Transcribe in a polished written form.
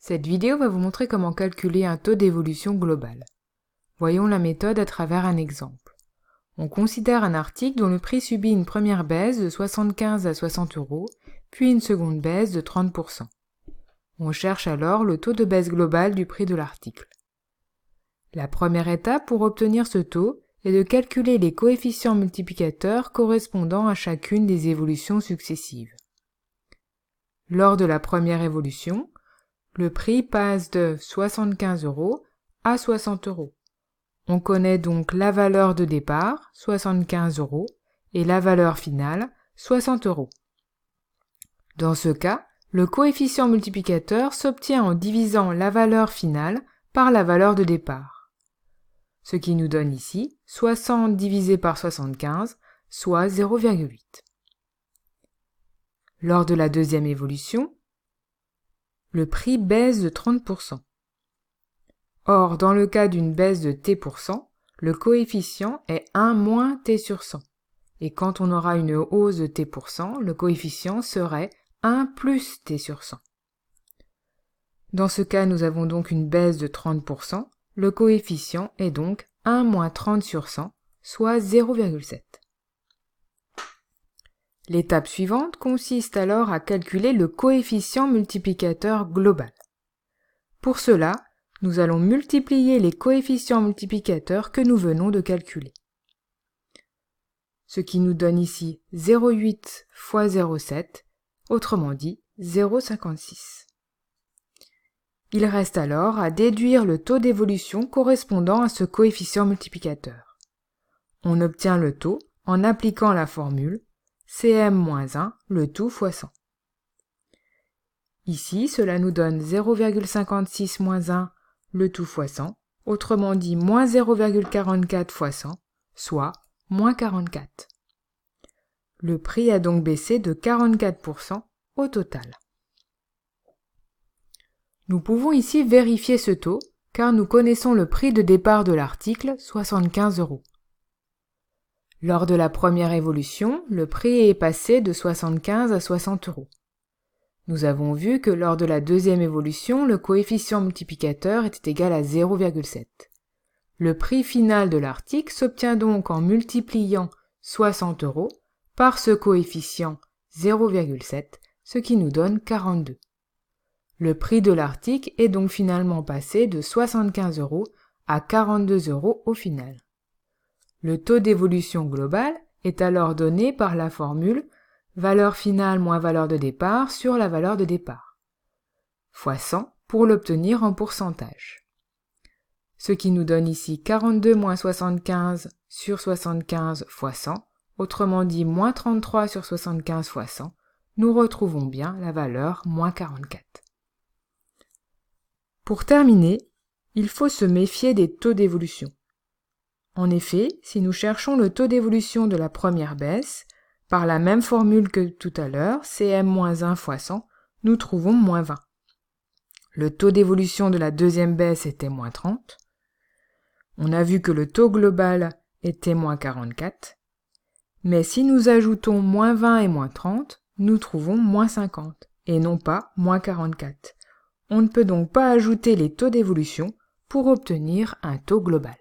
Cette vidéo va vous montrer comment calculer un taux d'évolution global. Voyons la méthode à travers un exemple. On considère un article dont le prix subit une première baisse de 75 à 60 €, puis une seconde baisse de 30%. On cherche alors le taux de baisse globale du prix de l'article. La première étape pour obtenir ce taux est de calculer les coefficients multiplicateurs correspondant à chacune des évolutions successives. Lors de la première évolution, le prix passe de 75 € à 60 €. On connaît donc la valeur de départ, 75 €, et la valeur finale, 60 €. Dans ce cas, le coefficient multiplicateur s'obtient en divisant la valeur finale par la valeur de départ. Ce qui nous donne ici 60 divisé par 75, soit 0,8. Lors de la deuxième évolution, le prix baisse de 30%. Or, dans le cas d'une baisse de t%, le coefficient est 1 moins t sur 100. Et quand on aura une hausse de t%, le coefficient serait 1 plus t sur 100. Dans ce cas, nous avons donc une baisse de 30%. Le coefficient est donc 1 moins 30 sur 100, soit 0,7. L'étape suivante consiste alors à calculer le coefficient multiplicateur global. Pour cela, nous allons multiplier les coefficients multiplicateurs que nous venons de calculer. Ce qui nous donne ici 0,8 fois 0,7, autrement dit 0,56. Il reste alors à déduire le taux d'évolution correspondant à ce coefficient multiplicateur. On obtient le taux en appliquant la formule Cm-1, le tout fois 100. Ici, cela nous donne 0,56 moins 1, le tout fois 100, autrement dit moins 0,44 fois 100, soit moins 44. Le prix a donc baissé de 44% au total. Nous pouvons ici vérifier ce taux, car nous connaissons le prix de départ de l'article, 75 €. Lors de la première évolution, le prix est passé de 75 à 60 €. Nous avons vu que lors de la deuxième évolution, le coefficient multiplicateur était égal à 0,7. Le prix final de l'article s'obtient donc en multipliant 60 € par ce coefficient 0,7, ce qui nous donne 42. Le prix de l'article est donc finalement passé de 75 € à 42 € au final. Le taux d'évolution globale est alors donné par la formule valeur finale moins valeur de départ sur la valeur de départ, fois 100 pour l'obtenir en pourcentage. Ce qui nous donne ici 42 moins 75 sur 75 fois 100, autrement dit moins 33 sur 75 fois 100, nous retrouvons bien la valeur moins 44. Pour terminer, il faut se méfier des taux d'évolution. En effet, si nous cherchons le taux d'évolution de la première baisse, par la même formule que tout à l'heure, Cm-1 fois 100, nous trouvons moins 20. Le taux d'évolution de la deuxième baisse était moins 30. On a vu que le taux global était moins 44. Mais si nous ajoutons moins 20 et moins 30, nous trouvons moins 50, et non pas moins 44. On ne peut donc pas ajouter les taux d'évolution pour obtenir un taux global.